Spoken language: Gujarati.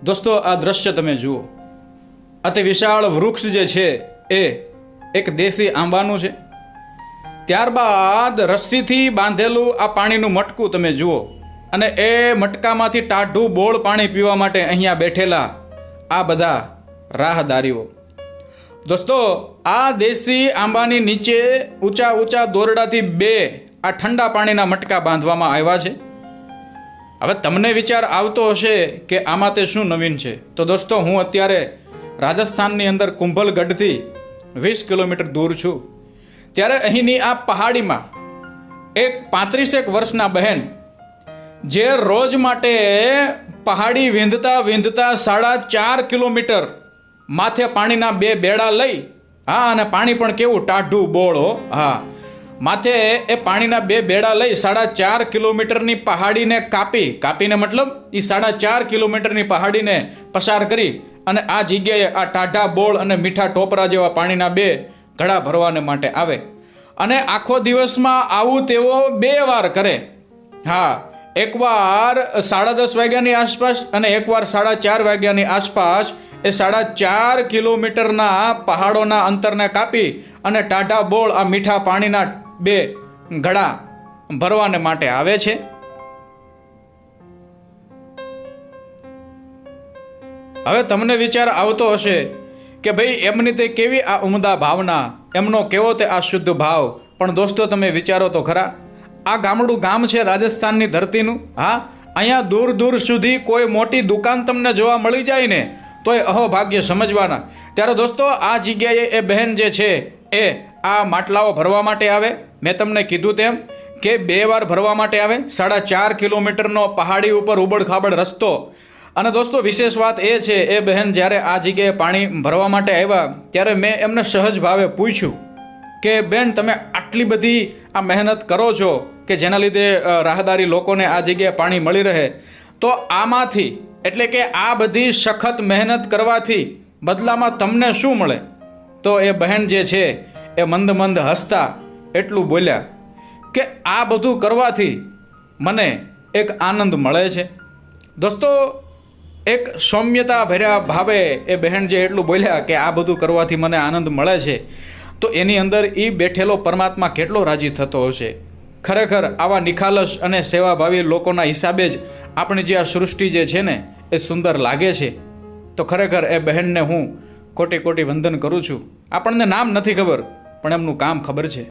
દોસ્તો, આ દ્રશ્ય તમે જુઓ. અતિ વિશાળ વૃક્ષ જે છે એ એક દેશી આંબાનું છે. ત્યારબાદ રસ્સીથી બાંધેલું આ પાણીનું મટકું તમે જુઓ, અને એ મટકામાંથી ટાઢું બોળ પાણી પીવા માટે અહીંયા બેઠેલા આ બધા રાહદારીઓ. દોસ્તો, આ દેશી આંબાની નીચે ઊંચા ઊંચા દોરડાથી બે આ ઠંડા પાણીના મટકા બાંધવામાં આવ્યા છે. હવે તમને વિચાર આવતો હશે કે આમાં તે શું નવીન છે. તો દોસ્તો, હું અત્યારે રાજસ્થાનની અંદર કુંભલગઢથી 20 કિલોમીટર દૂર છું. ત્યારે અહીંની આ પહાડીમાં એક 35 વર્ષના બહેન, જે રોજ માટે પહાડી વિંધતા વિંધતા 4.5 કિલોમીટર માથે પાણીના 2 બેડા લઈ, હા, અને પાણી પણ કેવું ટાઢું બોળો, હા, માથે એ પાણીના 2 બેડા લઈ 4.5 કિલોમીટરની પહાડીને કાપીને મતલબ એ 4.5 કિલોમીટરની પહાડીને પસાર કરી અને આ જગ્યાએ આ ટાઢા બોળ અને મીઠા ટોપરા જેવા પાણીના 2 ઘડા ભરવાને માટે આવે. અને આખો દિવસમાં આવું તેવો 2 વાર કરે. હા, એકવાર 10:30 વાગ્યાની આસપાસ અને એકવાર 4:30 વાગ્યાની આસપાસ એ 4.5 કિલોમીટરના પહાડોના અંતરને કાપી અને ટાઢા બોળ આ મીઠા પાણીના 2 ઘડા ભરવાને માટે આવે છે. હવે તમને વિચાર આવતો હશે કે ભાઈ એમની તે કેવી આ ઉમદા ભાવના, એમનો કેવો તે આ શુદ્ધ ભાવ. પણ દોસ્તો, તમે વિચારો તો ખરા, આ ગામડું ગામ છે રાજસ્થાનની ધરતીનું. હા, અહીંયા દૂર દૂર સુધી કોઈ મોટી દુકાન તમને જોવા મળી જાય ને તો એ અહોભાગ્ય સમજવાના. ત્યારે દોસ્તો, આ જગ્યાએ એ બહેન જે છે એ આ માટલાઓ ભરવા માટે આવે. મેં તમને કીધું તેમ કે 2 વાર ભરવા માટે આવે. 4.5 કિલોમીટરનો પહાડી ઉપર ઉબડ-ખાબડ રસ્તો. અને દોસ્તો, વિશેષ વાત એ છે, એ બહેન જ્યારે આ જગ્યાએ પાણી ભરવા માટે આવ્યા ત્યારે મેં એમને સહજ ભાવે પૂછ્યું કે બેન, તમે આટલી બધી આ મહેનત કરો છો કે જેના લીધે રાહદારી લોકોને આ જગ્યાએ પાણી મળી રહે, તો આમાંથી એટલે કે આ બધી સખત મહેનત કરવાથી બદલામાં તમને શું મળે? તો એ બહેન જે છે એ મંદ મંદ હસતા એટલું બોલ્યા કે આ બધું કરવાથી મને એક આનંદ મળે છે. દોસ્તો, એક સૌમ્યતા ભર્યા ભાવે એ બહેન જે એટલું બોલ્યા કે આ બધું કરવાથી મને આનંદ મળે છે, તો એની અંદર એ બેઠેલો પરમાત્મા કેટલો રાજી થતો હશે. ખરેખર આવા નિખાલસ અને સેવાભાવી લોકોના હિસાબે જ આપણી જે આ સૃષ્ટિ જે છે ને એ સુંદર લાગે છે. તો ખરેખર એ બહેનને હું કોટી કોટી વંદન કરું છું. આપણને નામ નથી ખબર, પણ એમનું કામ ખબર છે.